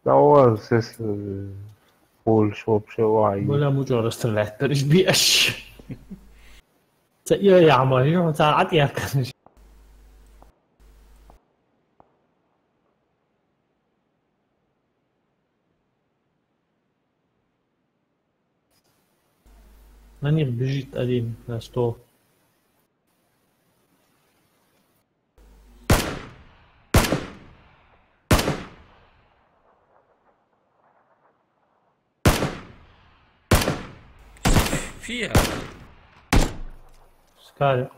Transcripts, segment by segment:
هو اساس فول شوب شواي. ولا مجرد استرلعت بريش بيش يا عمري تعال يا كنش ماني بجيت قديم نستو فيها سكاري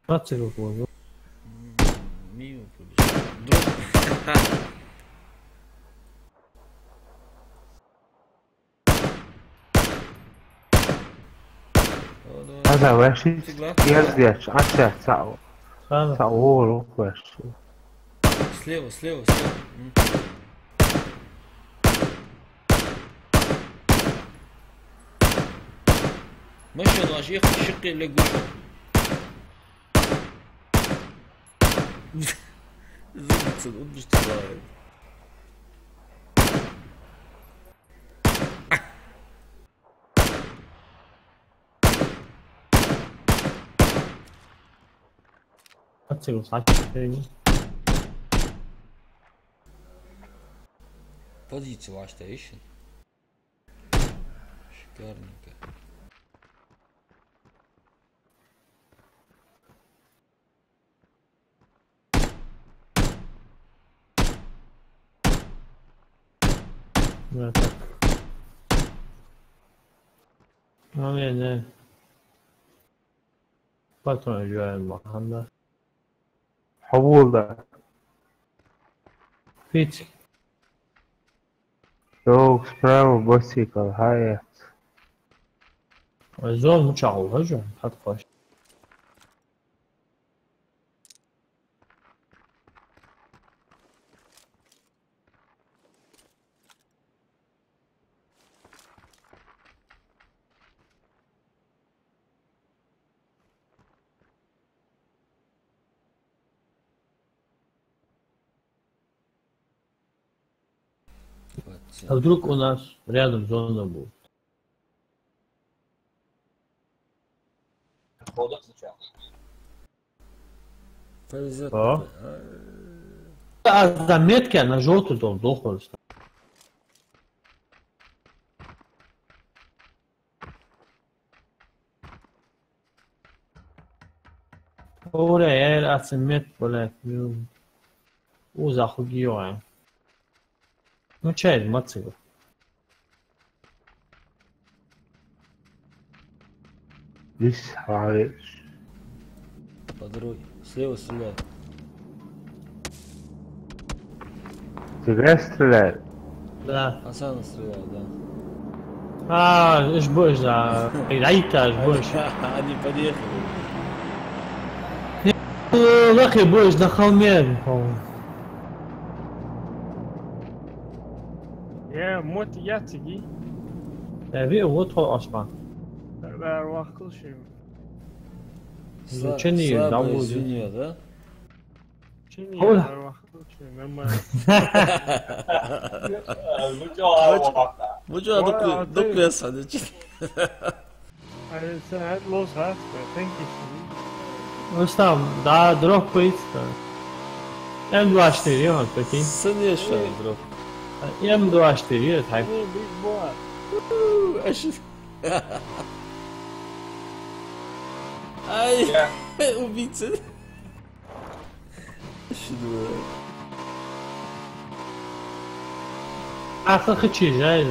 ما تصير فوق ميو دروب هذا وحشي يزيش عشان ساعة هذا ساعة وحشي. سليو مشي ناشيخ الشقي اللي قوشه زبط مش تصايد ما تصير صعب Позицию вашу ищем. Шикарненько. Да, так. Ну, не. Потом играем Мохаммед. حبول ده Фитик. شوك سبراو بوسيكل هاي. الزول متشعو هجوم حط قاش. А вдруг у нас рядом зона будет? А заметки на желтый дом дохлый. Oraya eğer asimet böyle uzaklık yok yani. Ну чай, мацыга. لسه عايش. По дороге. Слева стреляют. Тебя стреляет? Да. Асана стреляет, да. ايش بوش ده عيتا ايش بوش Они подъехали. اخي بوش ده холмер يا موت ياتيجي في وطو اصلا لا واخذ شيء Чини Слабая давно свинья, да? شيء Hola. واخذ شيء нормально. Ну что, دوك يسعد. هاد لوس هات ثانك يو. بس там да дрог поиста M24 он прикинь Конечно, друг. M24 type بيج بوي. Ай, убийца. Что? اخر خشي جاي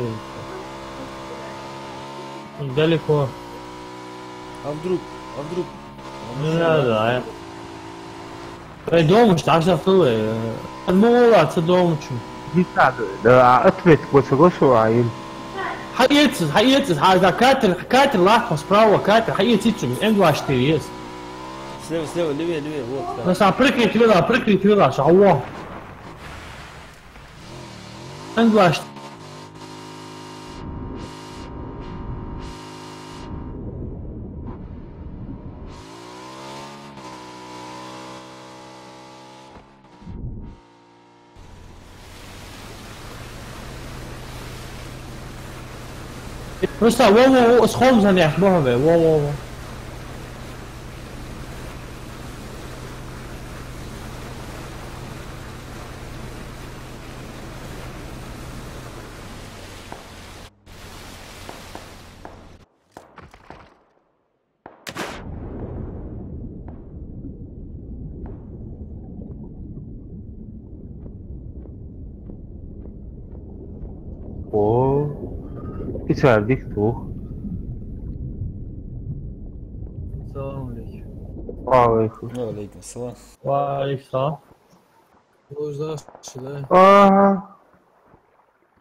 далеко А вдруг? не надо дома что عشان طوي الموضوع تصدقوا شو يساعد ده اثبت بوسغوسو عين. حقيقة هذا كاتر لاحظ سبراو كاتر حقيقة تيجي من M24 Слева, левее, вот. بس прыгни туда شعوه M24 Просто во схом за них бахве, во. İçerdik bu. Selamünaleyküm. Aleyküm. Aleyküm selam. Aleyküm. Здравствуйте. Aha.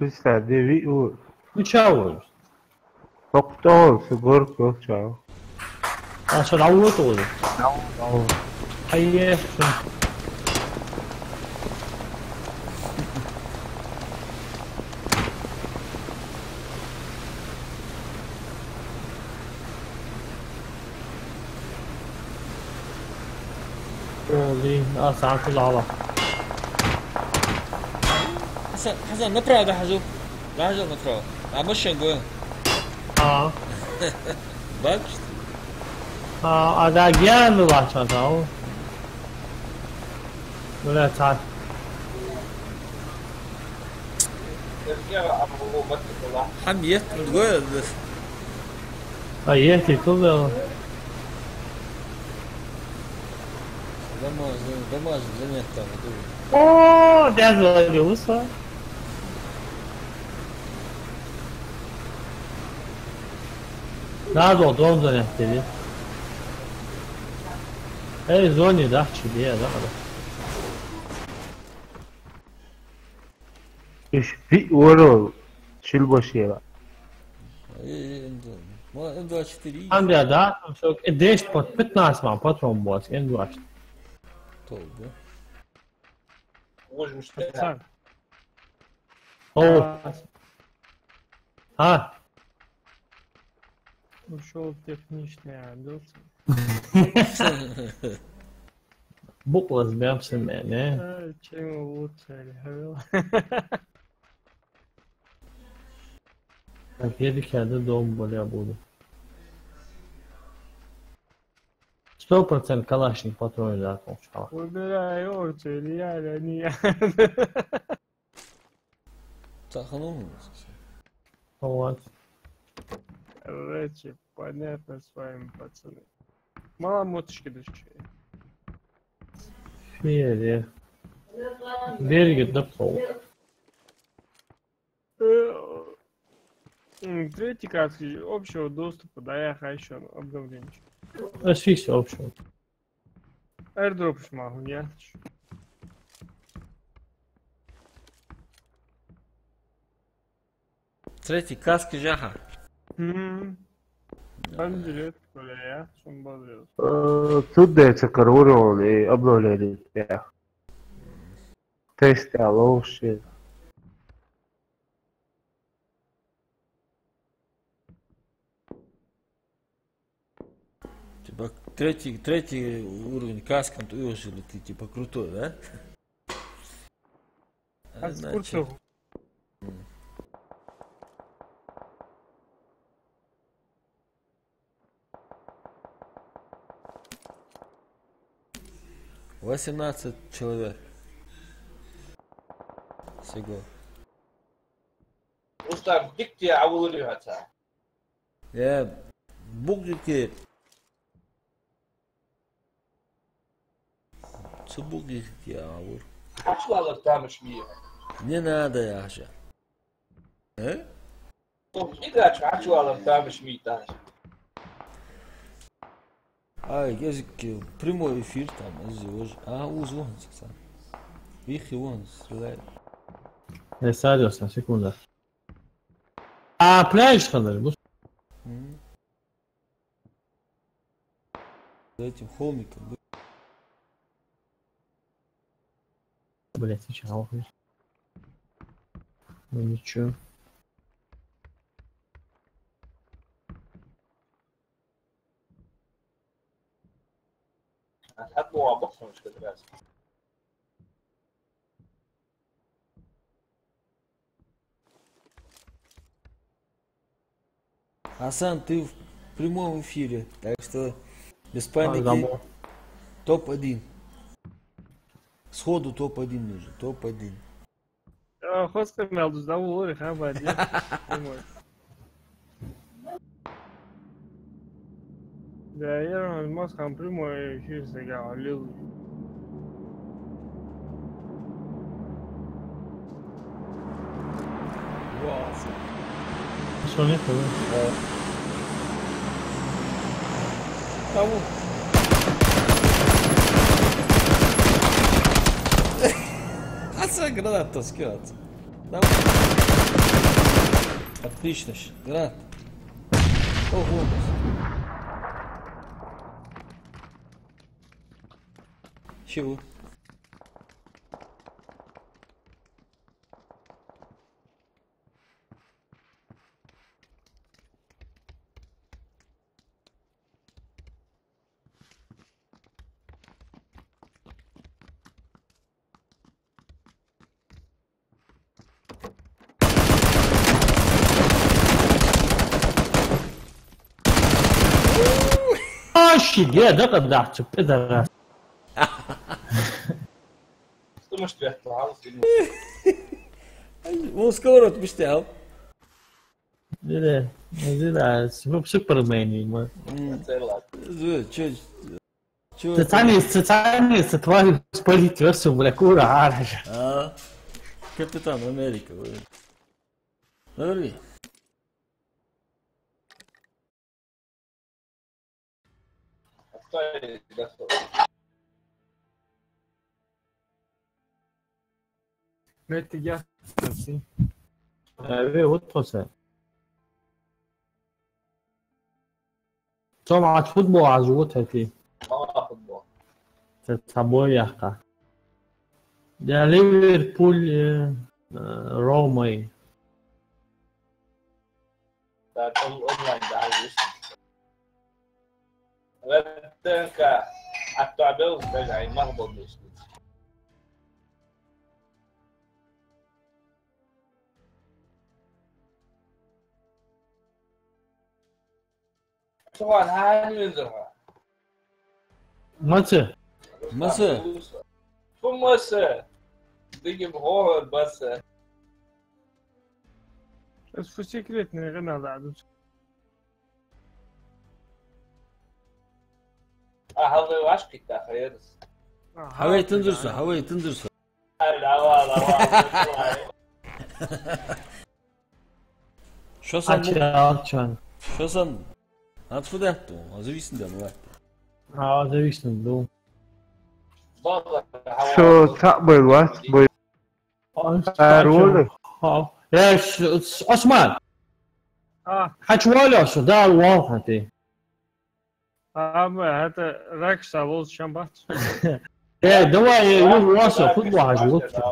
İçerdi bir uğur. Uçağız. Doktor olsun, kork yok çağ. Aşağı avut olur. Hayır. Oli, asal kulağla. Hasan направо захожу. Захожу направо. А машин гуем. Ha. Bak işte. Ha, ada gel mi var çanta o? Böyle çat. Hamiyet تقول بس. Hayır, tutuyor. Дамаж занят там. Oo, ders veriyorsa. Nerede o doğum zanetleri? Zoni da çiliye da. İş bir uğur ol. Çil başı ya. М24. Там где да, там все 10 под 15 вам потом будет, N20. Толго. Пацан, О. Ha. ушел техничный отдел. Bu разберемся beni. Чем лучше, говорил. Так, yedik yerde doğum böyle buldum. 100% Kalaşnik patronu zaten uçağı. Выбирай очередь, я не я. Саханул. Вот. Короче, понятно с вами, пацаны. Мало моточки души. Фери. Береги до пол. Третий каски общего доступа, да, я хочу обновление. Фикс общего. Airdrop могу, я хочу. Третий каски жаха. Ben direkt böyle ya, son bağlıyoruz. Tudde çakar uğur ol. Abloleri ya. Test ya loşi. Типа третий уровень каска, ты уже ты типа крутой, да? А сколько? — 18 человек. Всего. Rustam dik diye avuluyor hatta. Я бугики. Что бугики аур? Kaç varlıktamış mı? Не надо, Яша. Ne kadar kaç varlıktamış mı taş? Язык прямой эфир там, узвон, кстати. Их вон стреляет. Neyse diyorsan sekunda. Play çıkanları bu. За этим холмиком. Блять, сейчас охуеть. Ну ничего. Hadi muhabbet sonuçta biraz. Асан, ты в прямом эфире, так что без паники. Топ-1. Сходу топ-1 нужен, топ-1. خواست که ملدوز دو بوری خواهم باید ده یه رو از ماست خواهم پریمو شیرس که علیو Sono quello. Tamam. Аса граната скидывается. Давай. Отлично. Гранат. Ого. Чего? Щиге, да, когда пидорас. Что мышь твоя отправилась? Он скоро отпустил. Да, супермен, мы. Чё? Социальные твари спалить версию, бля, кура, араж. Капитан Америка. Говори. Metti ghiaccio, sì. Avevo cos'è? Insomma, فوتبول عجبتها فيه. فوتبول. تتابعوا يا أخي. ده ليفربول رومي. ده الأونلاين ده عايز يسمع. غير التعبير يعني مربوط بيسمع. طبعا هاي ينزلها متى؟ شو مصر دقي بهور بس بس فكرتني غنى بعد هذا واش كنت خير هواي تندرسه لا والله شو صار شو صار Откуда-то? Зависит домой. зависит дом. شو تقبل وقت رول ايش عثمان حكوا شو دار واضحة دي هذا راكش تابوز شنبات ايه دواء يقول واسع فوتبول عجبتك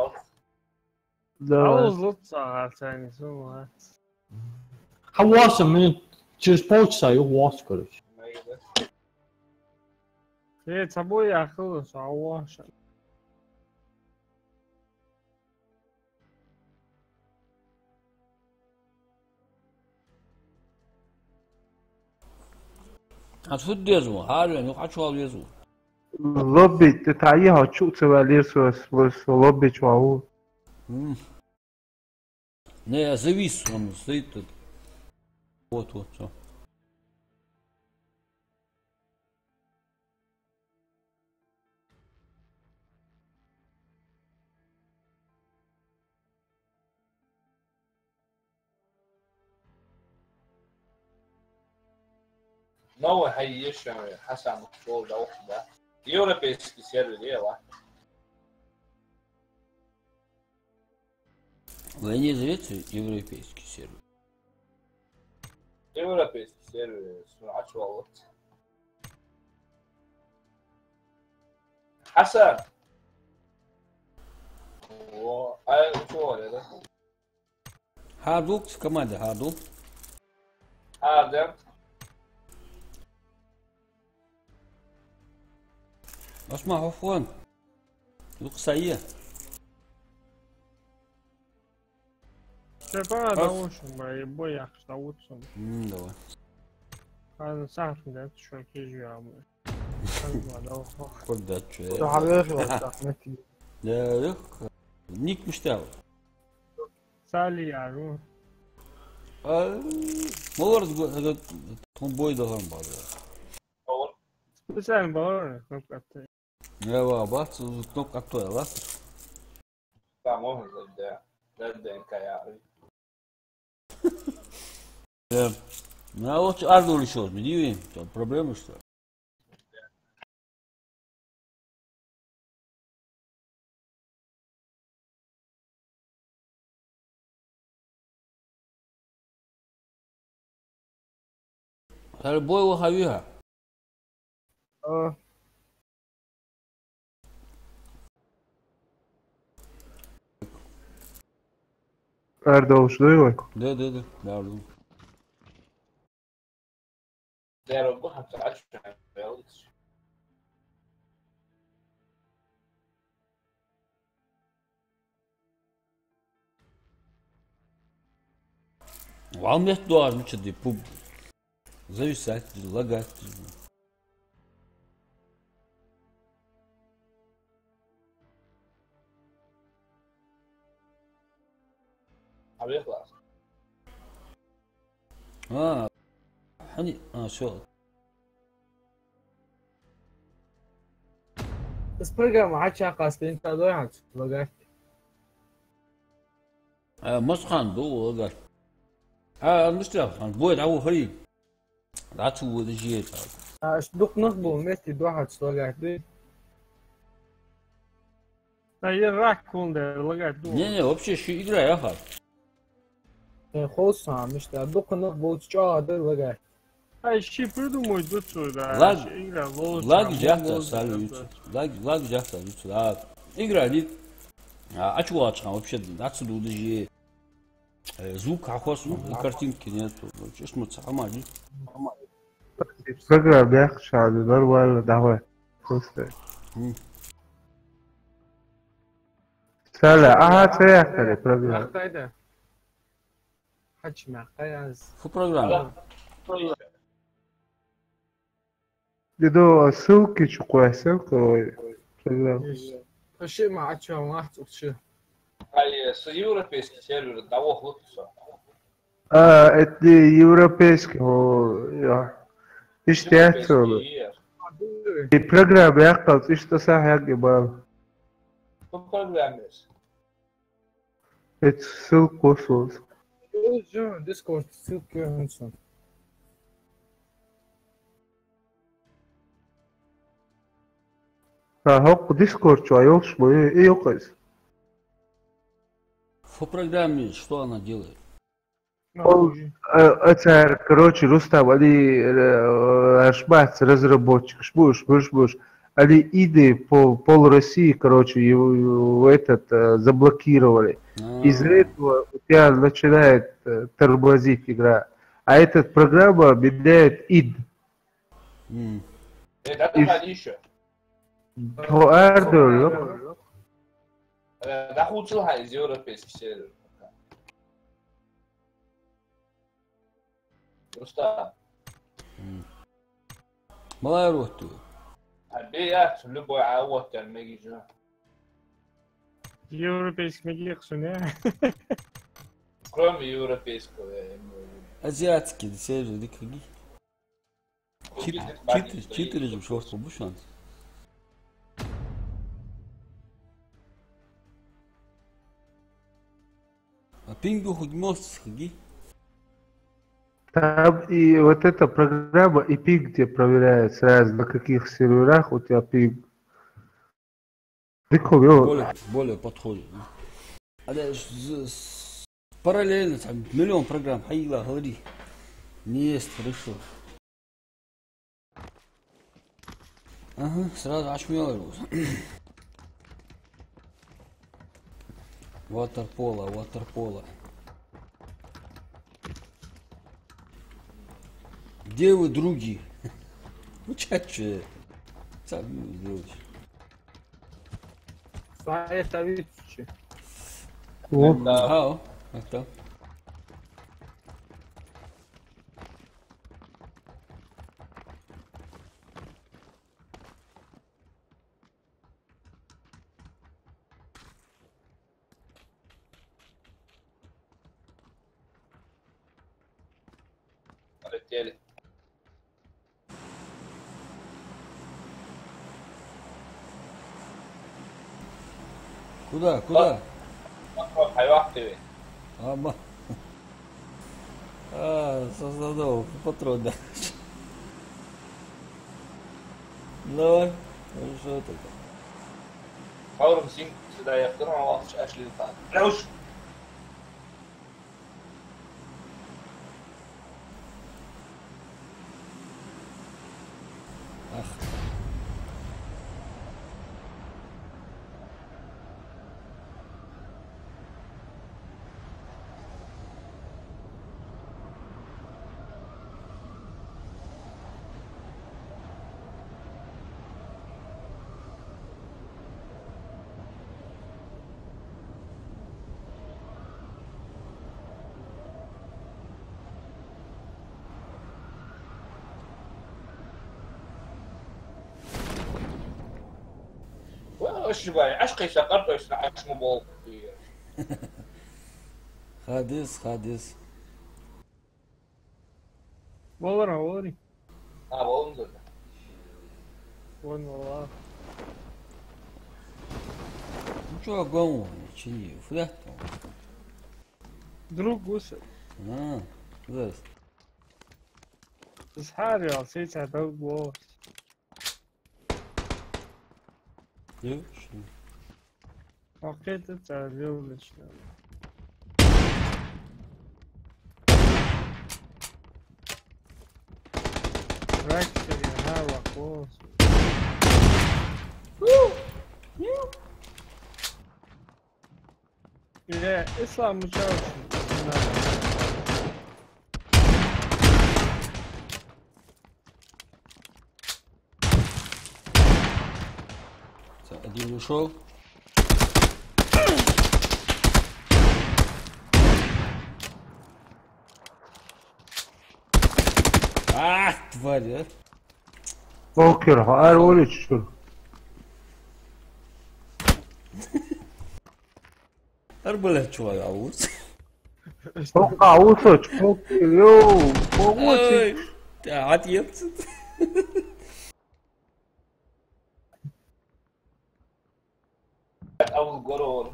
تابوز لط ساعة ثاني سو حواس من через полчаса его واش короче. С собой я ходил, шауаш. هتفض يزو هارو انو قاچو يزو لوبي تتعيها شو تسوالير سوس لوبي شو Не, завис, он стоит тут. Вот, все. новый хайеш Хасан шоу да да. Европейский сервер дела. Вы не зовете европейский сервер? Европейский сервер سرعة والله. حسن شو هذا؟ هاردوك كمان هاردوك هذا اسمع عفوا دوك سيء Треба наушен, бля, бой yaxshi nautsun. Давай. Hadi sahne şu geziyor abi. Hadi bana o. Куда че? ده حبيبي رحمتي. Да, легко. Ник мечтал. Sali yani. Молодец, этот бой должен был. Doğru. Sen bağır. Hakikaten. Я бац, кнопка актуальна, да? Da можно за да ДНК я. Ну, вот Арду решил, не там проблемы что ли? Бой лоховиха. Aa. Erdoğuş duyuyor. Да, Арду. Да работа качественная. Вам место должен что-то зависать, лагать. هبيخلص. شو بس برجع ما عادش قاصدين انت ضيعت بقى. مسخن دو لاغات. المشترك بويد عو فريق. لا تو دجيت. اش دوق نقبل ميتي دوحت بقى. Я ракун да лагать. Не, вообще еще игра я хат. خلص مش دوق نقبل تشا ده بقى. Ay şey придумай тут сюда. Лаг жахта салют. Лаг жахта тут. Игра не. Ачула чхан вообще отсюда дежи. Звук ахос, картинки нету. Честно, самали. Program yaxshi вала давай. Просто. Sala, sayaqtari program. Maqtayda. Hach maqtayaz. Фу программа. Dido ссылки qo'yasan, program. Вообще ما عادش واحد وش. С европейский сервер того хлопца. Это европейский, اشتهيته. البروجرام يقص اشتا صح يا جماعة. Программист. Это ссылку создал. Discord ссылки Хэнсон. هوك ديسكورد شو يوش مو ايه يوقز. В программе что она делает? Это, короче, Рустам, они ошмать разработчик, шмуш. Они иды по пол России, короче, его заблокировали. Из-за этого у тебя начинает тормозить игра. А эта программа меняет id. Это еще. Да худшего из европейских серверов. Просто. Малая роту. Обеят любой авод там мегижа. Европейский мегихсун, Кроме европейского. Азиатский сервер, да какие? Читы режим шорсту бушан. А пингу хоть мост какие? Там и вот эта программа и пинг тебе проверяет сразу, на каких серверах у тебя пинг. Более подходит. А параллельно там миллион программ. Хайла, говори. Не есть, хорошо. Ага, сразу очмелый. Ватерпола. Где вы, други? Ну, чатче. Сами сделайте. Своя тавичи. О, Ага, это. полетели. Куда? Куда? Хайвах тебе. Ама. Создал патрон, да. Давай. Что это? Хаурум син сюда я втором валш ашли тан. Лауш. Ах. وش باي عشقي سقرت وش عش مبول. Хадис. Волори. بقول نزل. Вон والله. Ну что, гому, чини, фуда? Друг гусел. Да. Схарي عصيت على بوس. Что? حقيت انت اليوم شنو. ركز يا هوا قوس. يا اطلع مجاوب. Один ушел. Тварь, а? بوكر هاي ولد شو Арбалет чувак, ауц. توقع وصلت بوكر يو بوكر عطيت. اول جول.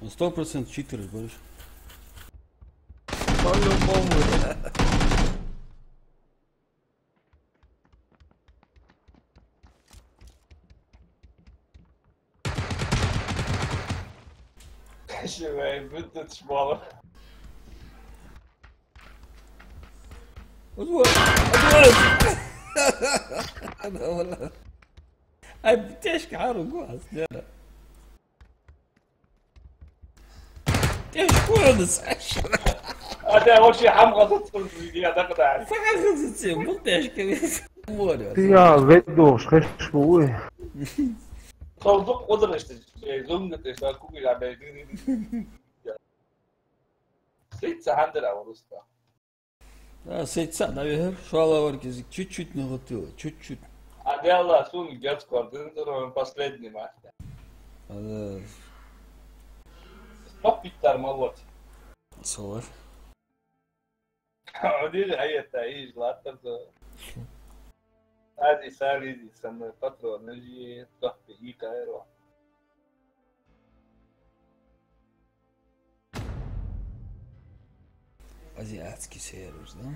100% читеры, говоришь? По-любому. شباب بدت شباب. أدور. هذا والله. أي بتشك عارو قاعد لا. ايش كورنس هذا اول شيء حمقى تدخل في الفيديو هذاك تعرف. فعلا زين بطيش كيف موري. يا فيدوش خش بوه. صوتك قدر زوم نتشتغل كوكي لعبة. سيد سهندر أو رستا. Сеть наверное, шуала воркизик чуть-чуть наготовила, чуть-чуть. А делала сумки детского, ты последний матч. Стоп Питер молот. Солар. Один هي تعيش لا تنسى. هذه سالي دي سنة فترة نجي تحت كايرو. Азиатский сервис, да?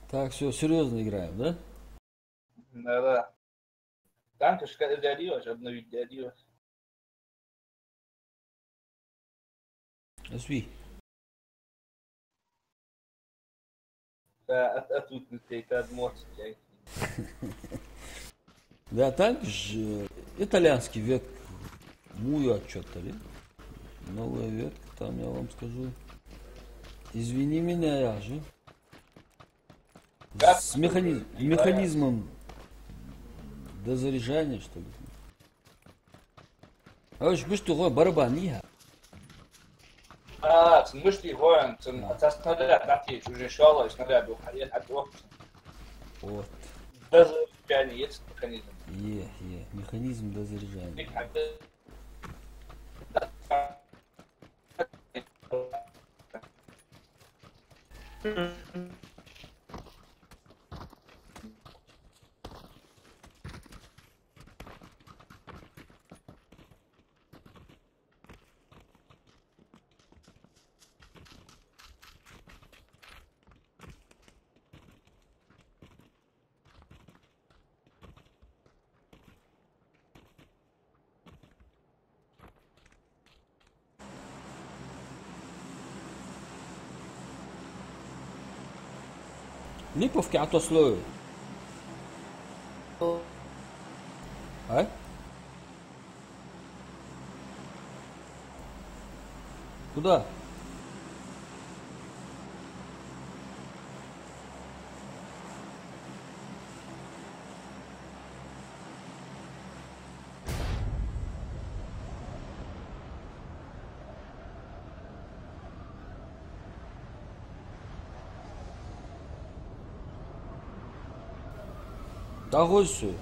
Так, все, серьезно играем, да? Да. Там что дядиёшь, обновить дядиёшь. Осви. Да, тут нетейкад моц. Да, так же итальянский век. Мую отчет-то ли? Новый век, там я вам скажу. Извини меня, я же. С механизмом дозаряжания, что ли? А уж что такое барабан, مشتي هون أساس ندري نعطي شو جشالة إيش ندري دوحية حتى وقت. Вот. يعني есть механизм. Механизм дозаряжания. Липовки отослою. А? Куда? Да гости.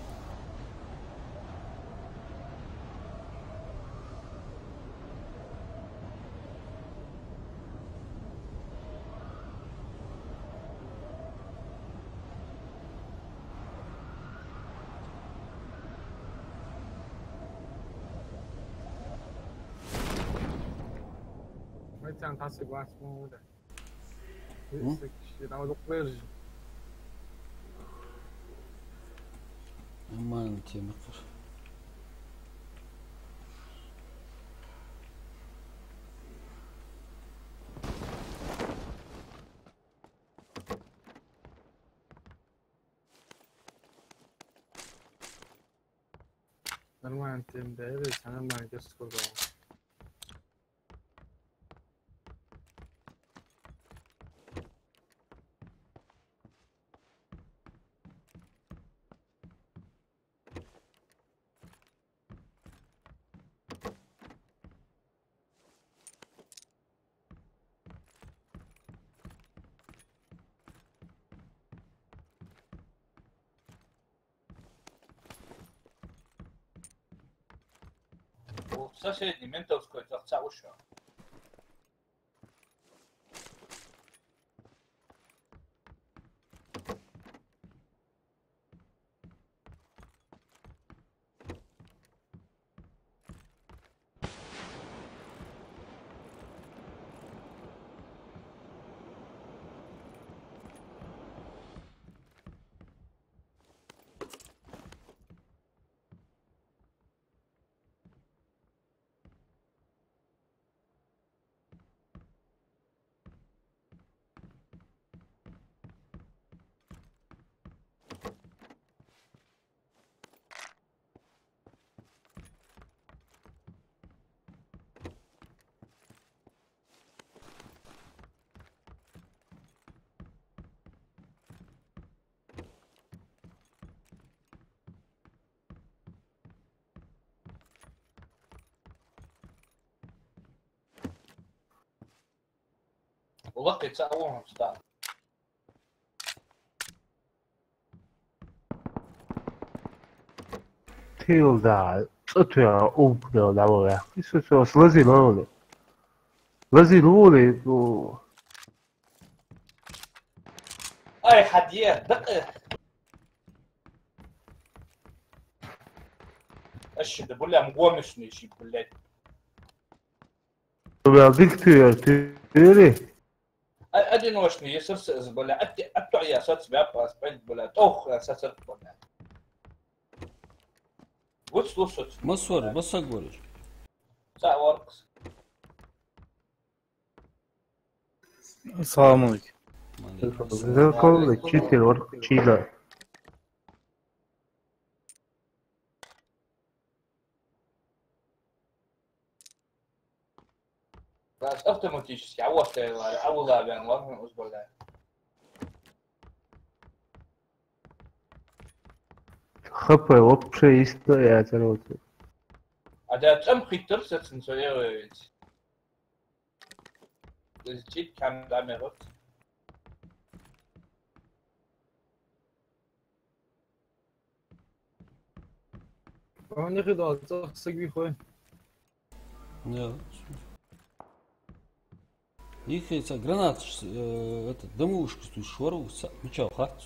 Vai tentar segurar essa onda. Isso aqui, dá uma doppler. Aman temir. Нормально, тем дэвис, нормально, я сказал. В соседней ментовской торца ушел. ولقيت ساووهم ستار. Tilda, to je upno da vole. Isto se slazi lole. Lazi lole, to... اي حديات دقيق. ايش ده بقول لها مقومش نشي بالله. Ja, diktuur, tuurlijk. ادي نوشني يسرس بقول لها اتو يا سرس بيابا سبعين بقول لها توخ سرس بقول لها. وصلت مصور بس أقولش. ساعة ورقص. السلام عليكم. Zakon da čitiri orka čila. بس автоматически عوضت عوضها بين ورقة أسبوع لا. Хапа je uopće isto, ja trenutno. A da tam khitter setsen så jag det shit kan da med rot. Он не кидал, это сагвихой. Да. Их эти гранаты, это дымушка стоит шору, ну чё, хат.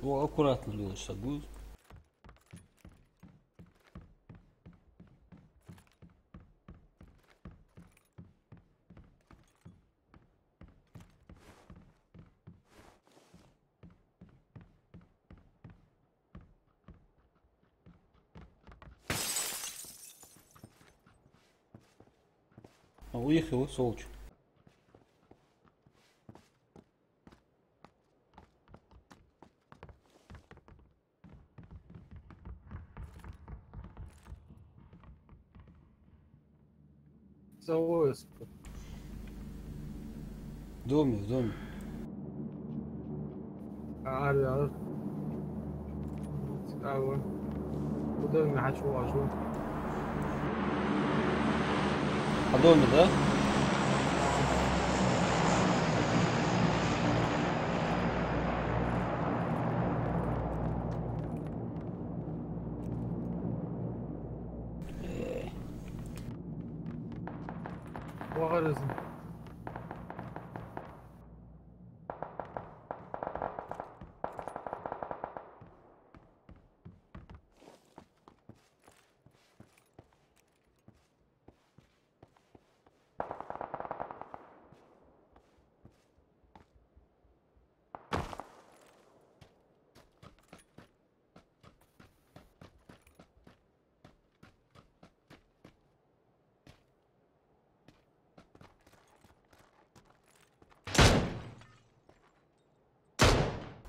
О, аккуратно Лила сейчас будет. А уехал, сволочь. Завоз. В доме, в доме. Аря. Цікаво. Куди він хачу? По доме, да? Вагарызın.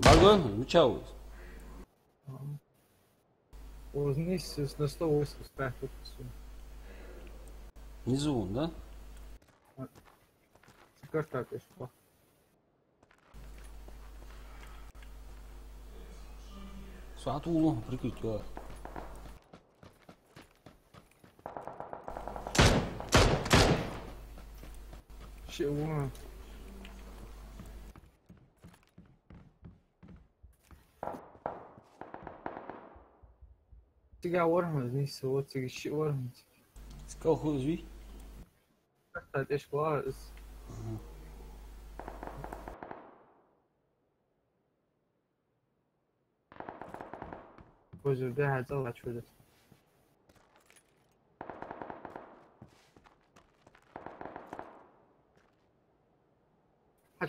Балгон, ну чё? Вниз на 185 все. Внизу он, да? Как так еще? Сатулу прикрыть. Чего? Tiga ormas nisso, outro tiga ormas. С колхозви? Tá, deixa claro. Depois eu der a lá شده.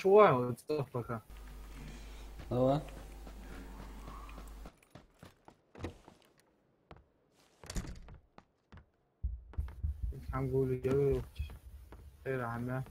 좋아요. 또 Давай. 한국을 여기 때를 하면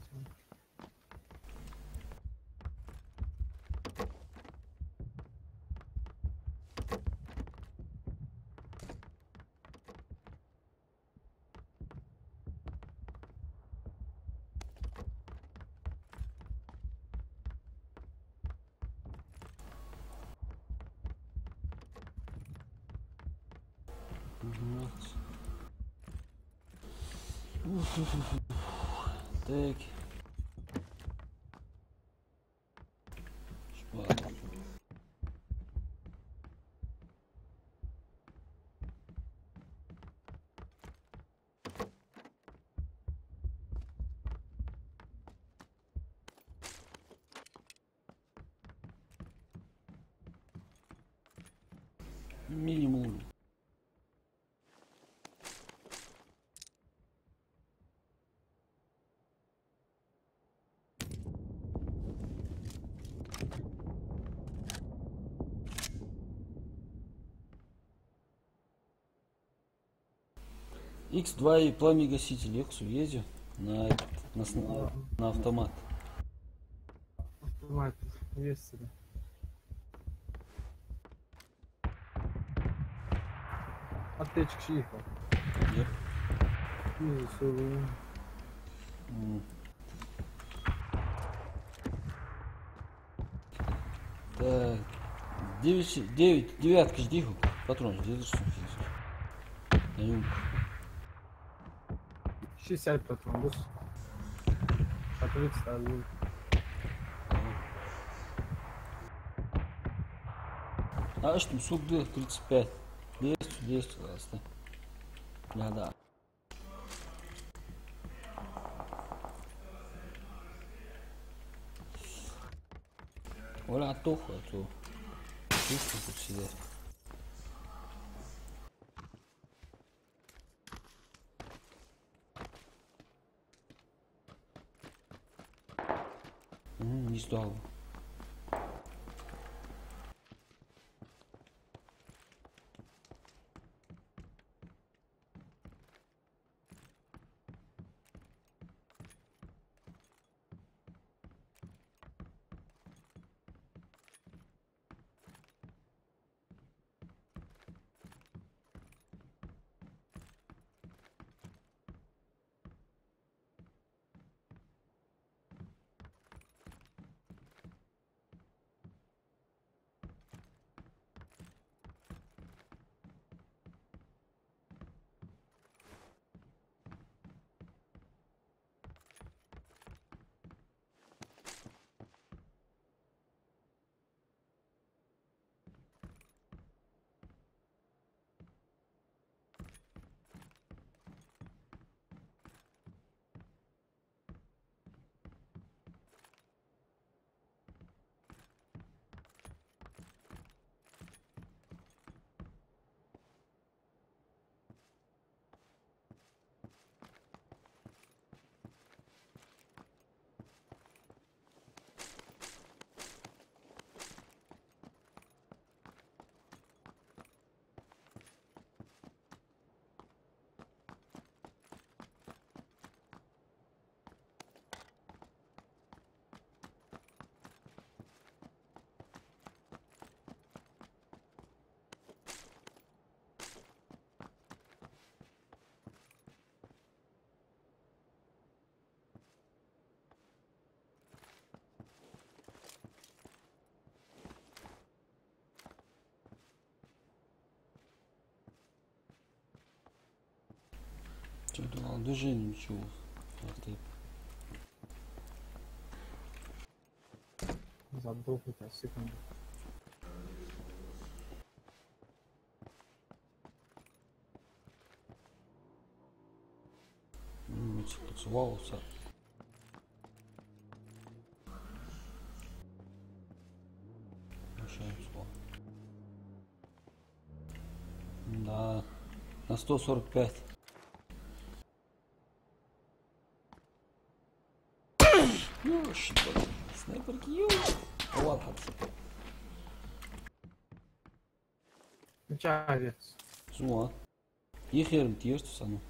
Так. Шпага. Минимум. X2 и пламя-гаситель X ездил на автомат. автомат есть себе. Аптечка шифа. Нет. Так. 9 жди, патрон, где-то что? 60 патрон, бус. По 30 будет. А что, суды 35. 200, классно. Да. Оля, отохла, а то. Чувствую тут сидеть. Не сдал. Что думал, движение ничего. Забыл хоть секунду. Поцеловался. Да, на 145. Снайперки, ладно. Чавец. Сума. Ехерим тиешті саны.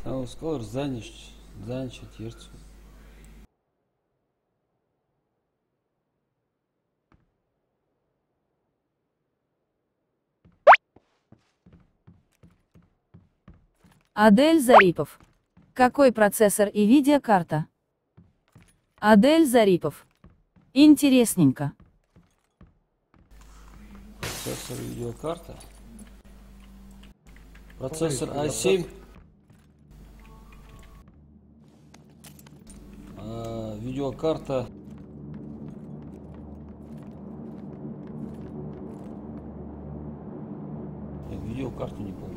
Там скоро занять тиешті. Адель Зарипов. Какой процессор и видеокарта? Адель Зарипов. Интересненько. Процессор и видеокарта. Процессор i7. Видеокарта. Я видеокарту не помню.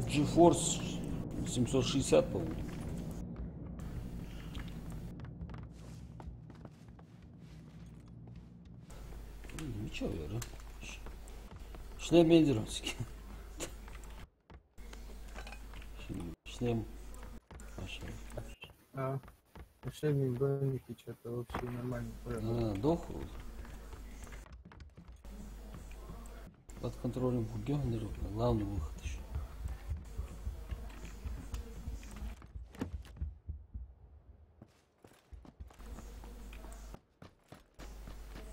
GeForce 760, по-моему. Nичего, верно. Шлем бендеровский. Шлем. А, шлем броники что-то вообще нормально. Доху. Под контролем Гендеров. Главный выход еще.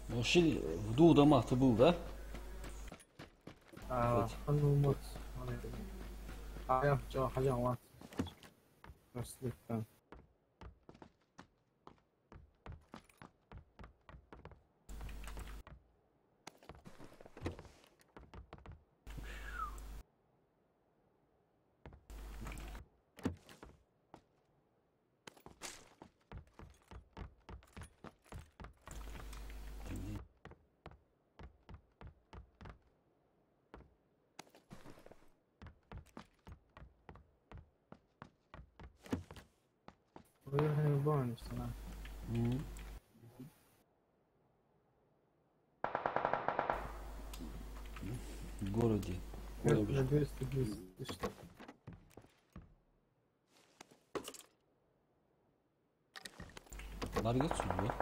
Вообще в двух домах ты был, да? Ну вот. А я что, хотел вас. Karşılıktan. Выиграли бонус, да. В городе. На 200 что? Bunlar geçiyor ya.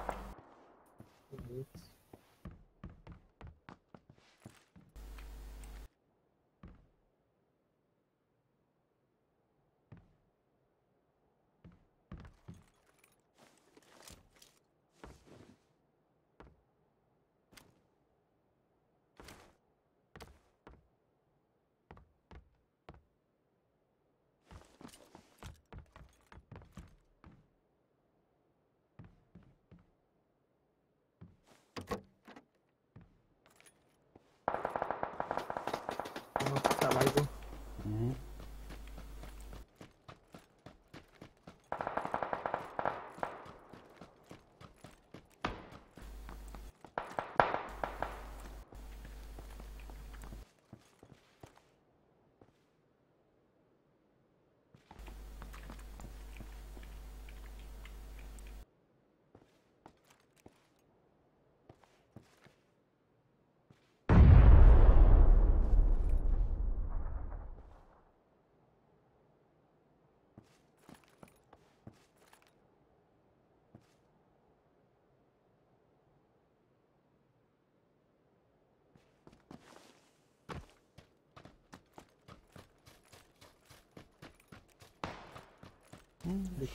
Tá mais um.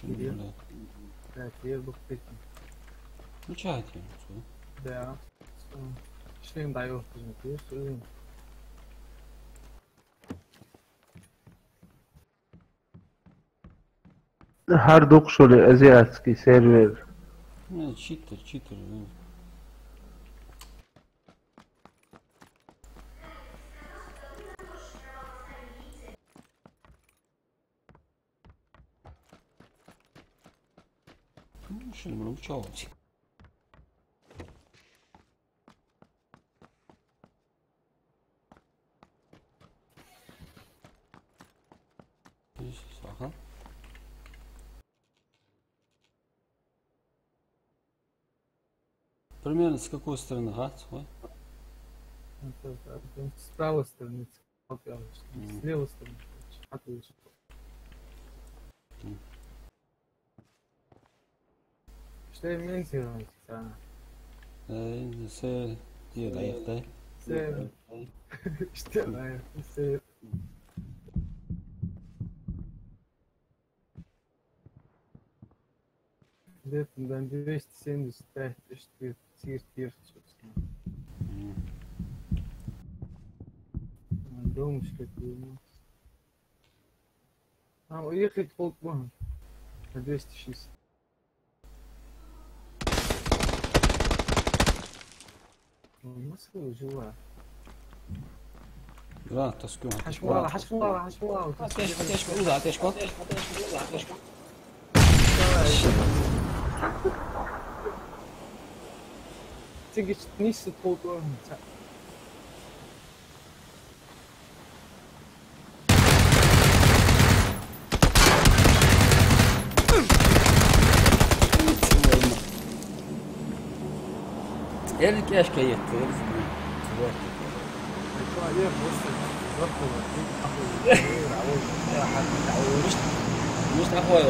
Şimdi böyle. Да, я бы прикинь. Включайте. Все. Да. Шлем дает, ты шлем. Hardok şöyle aziyatski server. Ne cheater cheater. Şimdi bunu çalacağız. Ага. Примерно с какой стороны, га? Свой? С правой стороны, с левой стороны. Отлично. Что имеете в виду? Се diye dayakta. Что это? Где-то до 275, 400, собственно. Домушка какой у нас. А, уехать в Волкман. На 260. Москва жила. Granat taskıyor. Haşmala. Ateş kol. Uza ateş kol. Ты не сутулку. Erik yaşka yetti. مش أخوي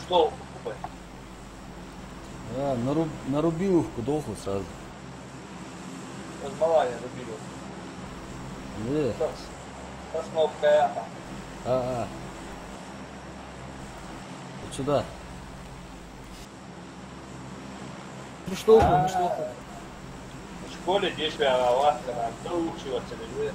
стол покупай. А, на Рубиловку дохлый сразу. Размалая рубилю. Сосновская. Вот сюда. Ну что, В школе дети аллахка, кто учиваться ли?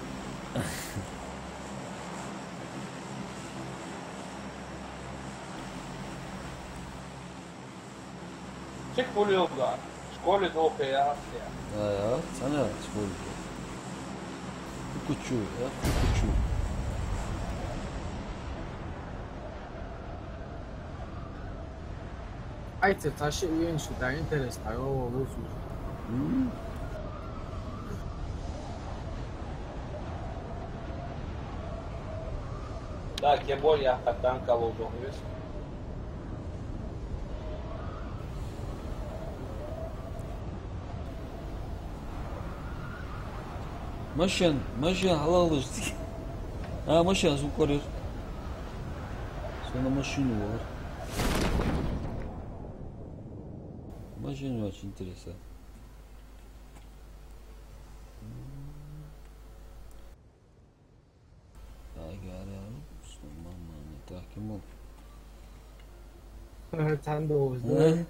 Чек пулил, да. В школе долго я. Ya, sana spor. Kukucu ya, kukucu. Ajte, taşı iyi şu da interesaj, ovo luzu. Да, тем более я там колоду. Машин halal Ha машина звук koruyor. Sonra машину var. Машина очень интересная. Так, ему. Sen de Oğuz'da.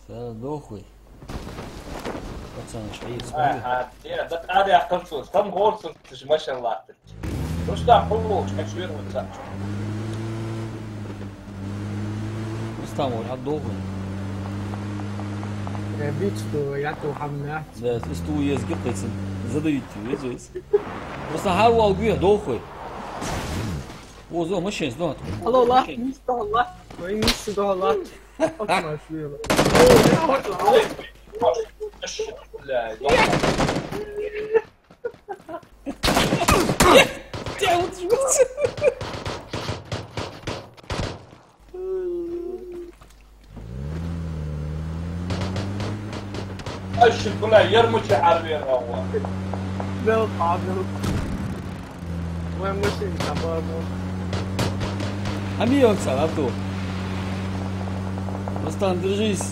Sen дохуй. Пацаны, шаец. Да, надо я хочу. Там горцев, ты же машаллах. Ну что, получше, как вернуться. Рустам, вот отдохуй. Бичто, я то хамна. Да, стул есть, гипается. Задавить, видишь? Просто хаву алгуя, дохуй. О, зо, машин, зо. Алло, лах, мисто, лах. Ой, мисто, лах. Отма шуела. Блядь. اشد بلا يرمج عربي هو Bel Pablo. Ué, машин, acabando. Амиок, салату. Рустам, держись.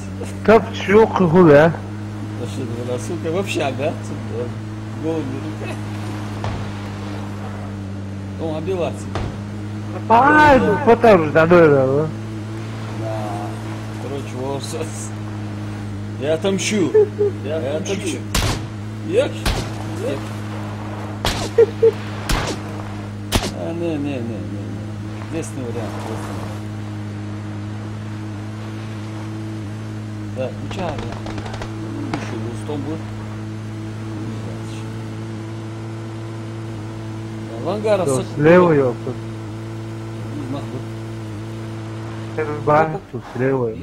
Копчук гуля. Да что ты, была, сука, вообще, да? Голубь. О, обиваться. Ай, потом задорого. Да. Короче, вот сейчас. Я отомщу. Я отомщу. Як? А, не. Здесь не вариант. Да, ничего, да. Еще густом будет. Лангара То слева ёпта. Нахуй. Бату слева.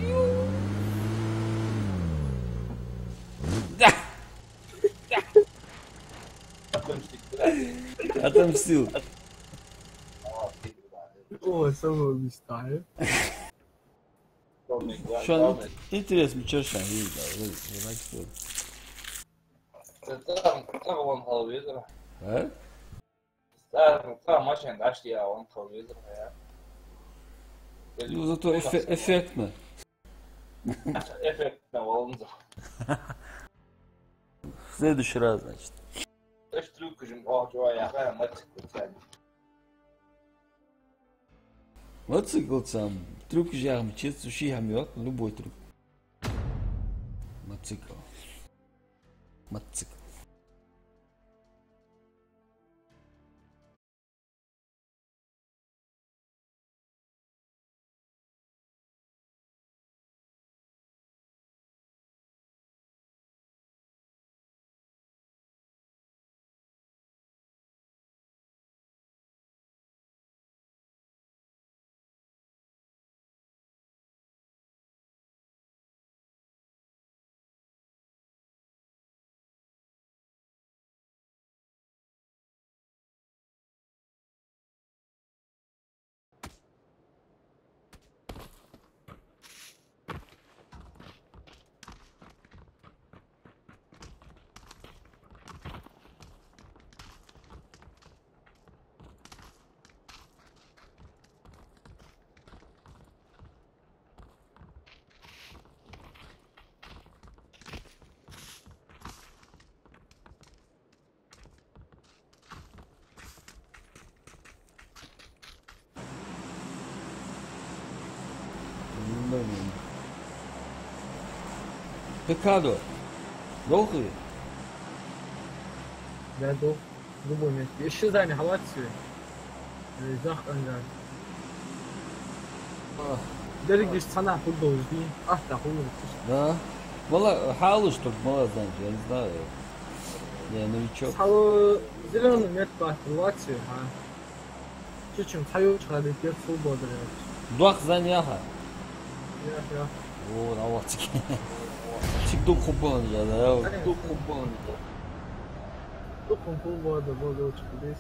Отомстил. О, самого мечтаю. Şu an интересно, çarşan iyi Там он телевизор. da. Там машин дашь я он телевизор. Ну зато эффектно. Эффектно волну. В следующий раз, значит. Эш трюк уже, о, чувак, я прям Мотоцикл сам. Трюк жахм, чет суши хамёк, любой трюк. Мотоцикл. Albanian. Pecado. Долгий. Да, любой место. Еще за них Латвию. Зах ангар. Дерги страна футбол жди. Ахта хуй. Да. والله حاول اشترك مرة ثانية я не знаю. Я новичок. 사우 зеленый метка Латвию, а. Чуть-чуть 사유 차를 get футбол들. Дуах заняха. Я. О, 나왔지. 틱톡 콤보잖아요. 틱톡 콤보. 또 футбол들 뭐도 чудес.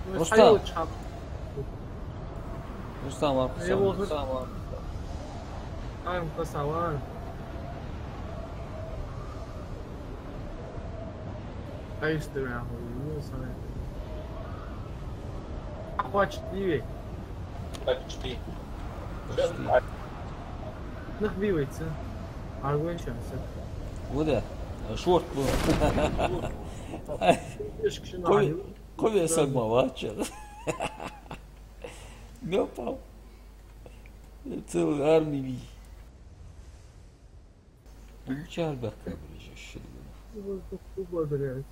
Просто. 사유 차. Рустам, Рустам. ам касаван. Айстера, ну саме. Почти. Почти. Нахбивается. Аргуен шансы. وده شورت bu. Koy sagma vaç. Ne pau. Цел армии. Получал бы конечно. Благодарю.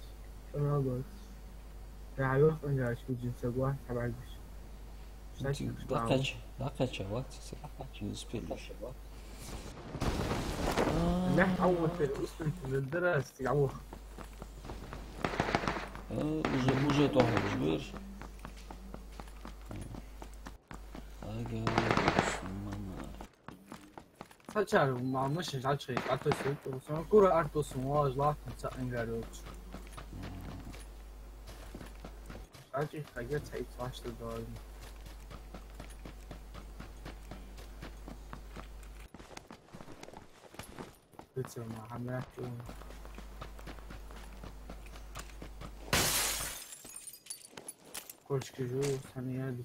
Помогает. Я его понял, что джинсы гуа, табагиш. Дакача, вот, не успели. لا عوض في الدراسة يعوض. Уже тоже жбешь. سأجعل مع مش على شيء أتوسط وسون كورة أرتوس مواج لا تنسى إنجاروت. أجي حاجات هيك فاشل دايم. بتصير مع حملات يوم. كلش كجو ثانية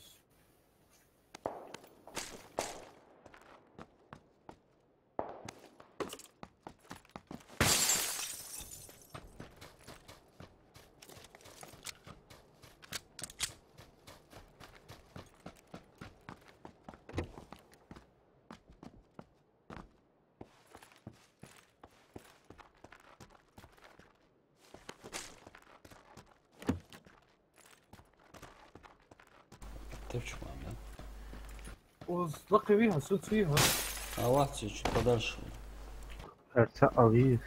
Тепчик вам, да? وزلقي بيها صوت فيها. واحد чуть подальше. Ersa Aviv.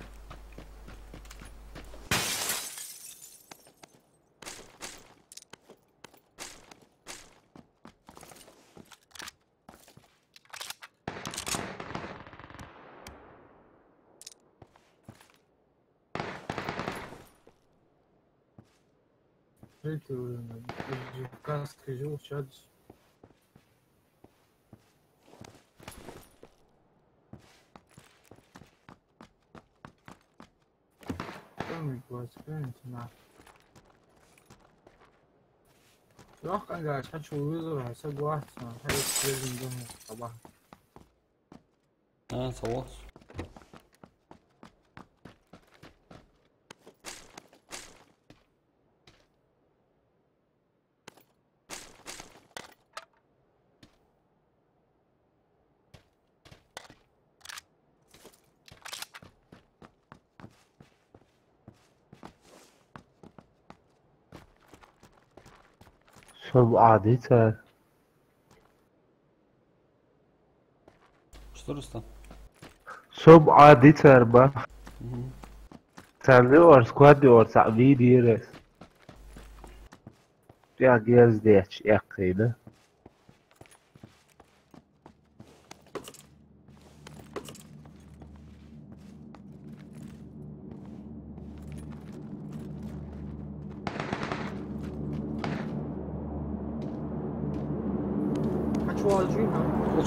Каска жил сейчас. راح أنا хочу вызов, согласен. Хочу свежим домой собак. согласен. Sob adeta. Что, Рустам? Sob adeta ba. Sende var squad var sabi dires. Ya gez dech yaqina.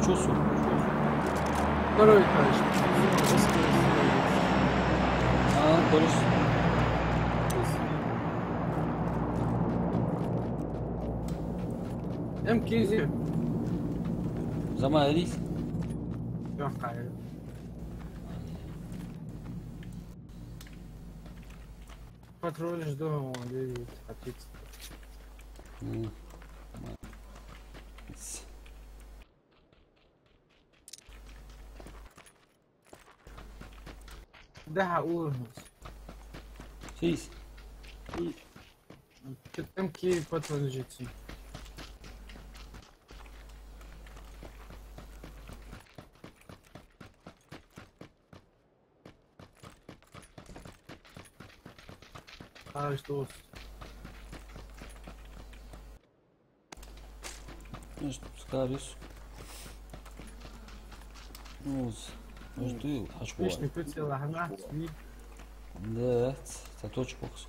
Чувствую. Второй этаж. Дұрыс. MKZ. Zaman Elif. Yok hayır. Патруль жду, он едет, хотите. Daha urnos. Sis. Que tem que ir para todo jeito. Ah, estou. Mas buscar isso. Mas tu acho que Видишь, не хотела гнать. да, это точно бокс.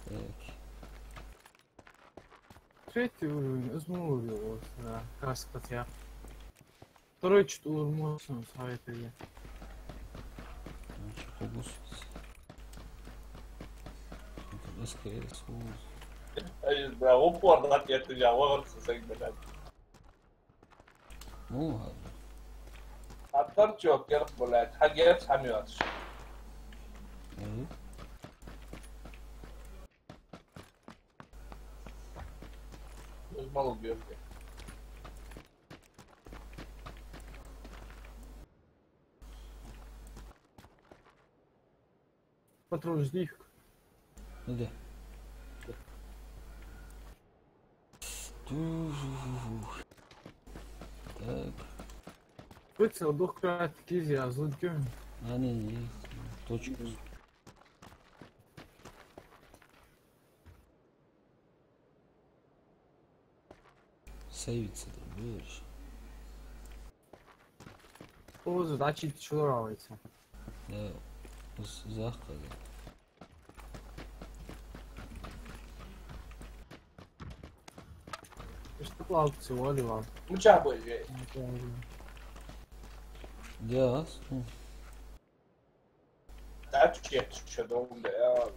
Так. Третий уровень, измолвил, да, как я. Второй что-то можно советую. Значит, побус. Скорее всего. Да, упорно ответ я ловится с этим. Ну ладно. حضرت جوكر ولا حاجات حميات Ага. مش مالو جوكر Патруль жди. Ну да. Так. Прицел двухкратный кизи, а злодкем. А, не, точку. Сейвиться там будешь. О, задачи чуровается. Да. Заходи. Что плавать сегодня вам? مشابه جاي Да. تعبت شيء تشدون ده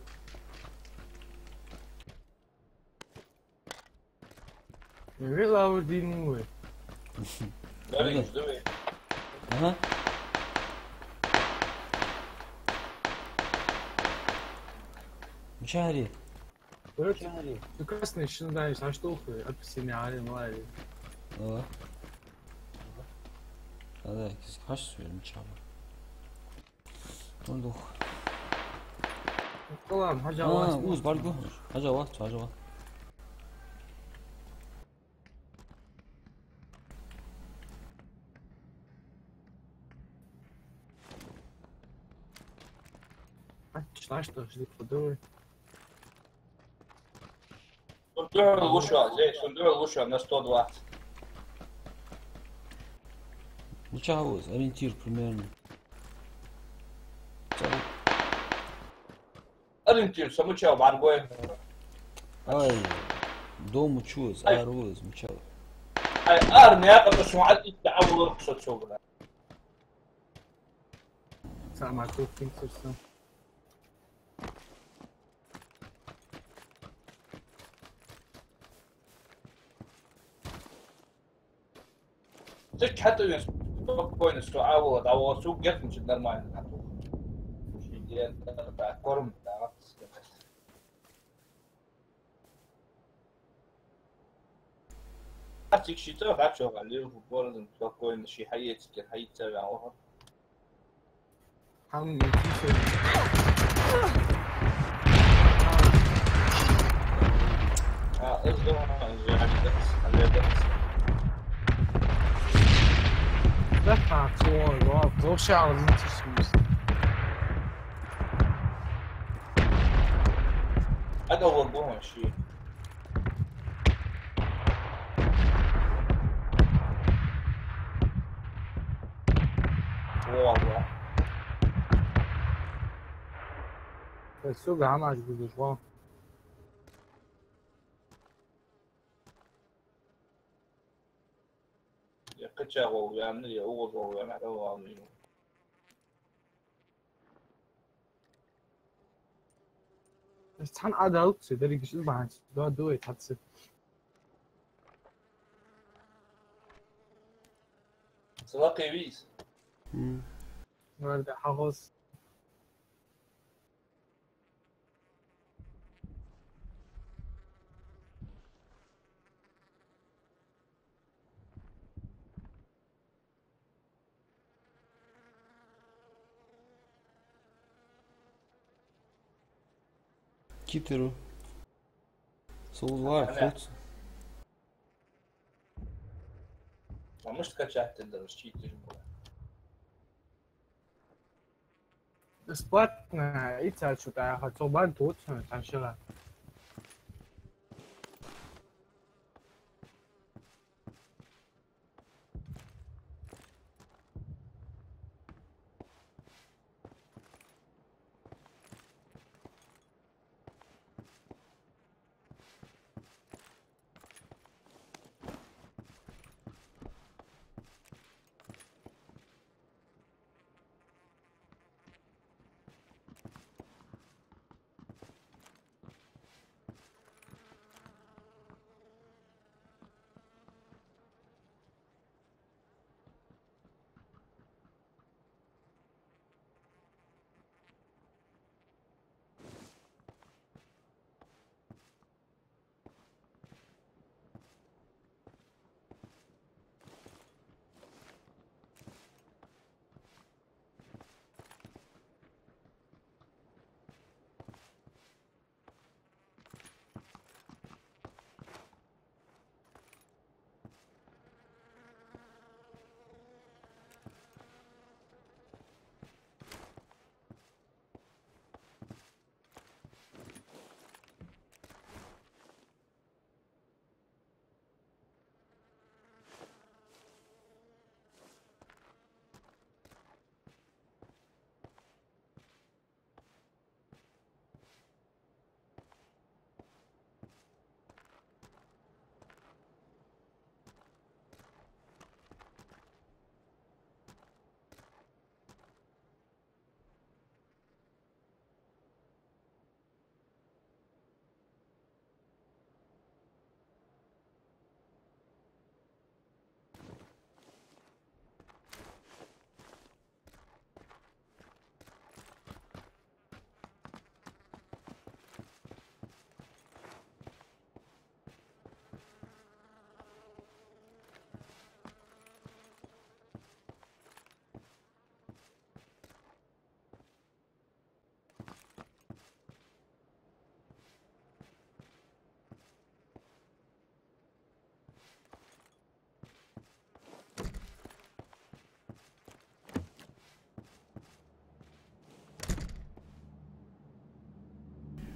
Не видела вы длинную. داري داري Ага. Мчари. Прекрасно еще знаешь, а что вы от семьи млади. Ага. هذا كاش ان شاء الله. ندخ. Колам, хажа اوز بالكو. حاجه وقت حاجه وقت. Знаешь, что жди подумай. صندوق الغشوة زي صندوق الغشوة на 120 Мчауз, ориентир примерно. أرنتين سموشة بعربوين Ай, дом учуз, аруз, мчау. هاي أرني أقل مش معد التعاون رخصة شغلة Сама кухня, собственно. زك حتى يسوق تعاود أو سوق جت مش نورمال حتى شيء ديال تاع كورم تاع هاتيك شي تاع بعد شغل اللي هو بول تكون شي حيت حيت تاعها هم كيف اصدر على درس دفع صور واو لو شعر انت سوس هذا هو البوم شيء والله السوق عم عجبه جوان يقتشا هو يعني يعوض هو يعني هو بس تحن عادة اوتسي داري قش اسمع عنش دوا دوي تحدث سواقي بيس ورد حافظ Китеру. Соулвар, флотс. А может скачать тогда, расчитываешь было. Бесплатно, и тебя что-то, я хотел бы тут, там сюда.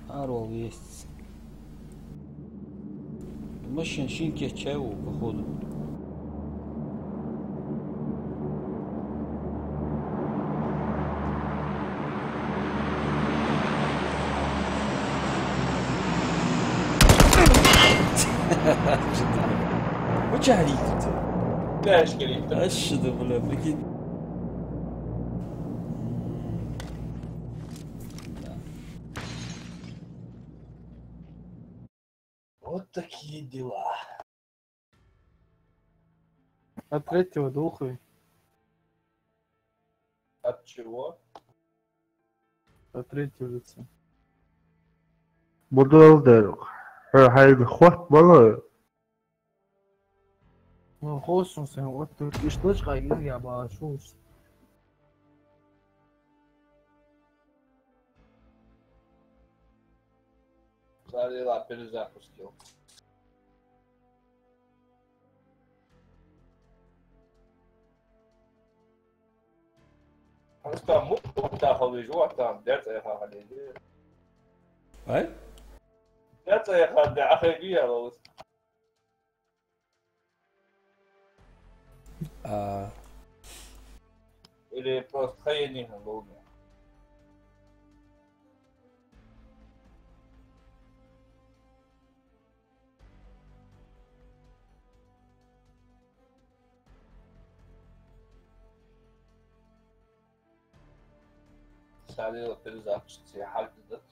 Арвал есть. Машин шинки чайу, походу. وجهلي لا اشكالي. اشد ولا بكي. Вот такие дела. От третьего духовый, От чего? от третьего лица. Budur. Haydi xot bola. Ну, холстон sen, вот ты и что я башусь. Залила, перезапустил. Просто мут тахали жуатан, дерца я хахали. اي Дерца я хахали, ахегия лоус. Или просто хаени лоуня. Залила, перезапустил, я хальт дату.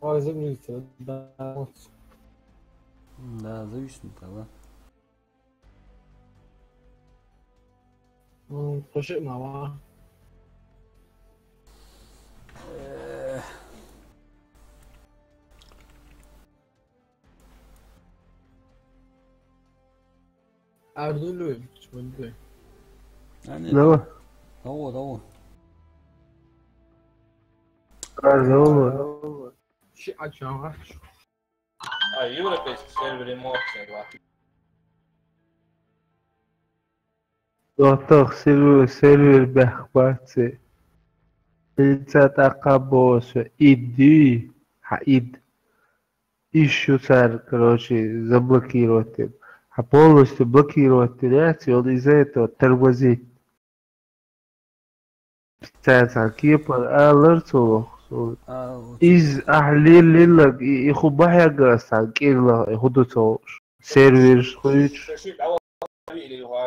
Ой, заберите, да, вот. Да, зависнуто, да. Ну, пошли, мама. Ардулю, что ли? Давай. Давай. Давай. Şey açıyorum aç. Европейский сервер эмоций, ла. Do'stlar, server bexbatsi. Лица такабоса. Иди. Ид. Ищу царь, короче, заблокировать. А полностью блокировать реакцию, он из-за этого тормозит. Специально кипр, алерту. Из أهلي يخبح يقص عن كيلا يخدو سوش سيرفير خويش Решить, а вот или его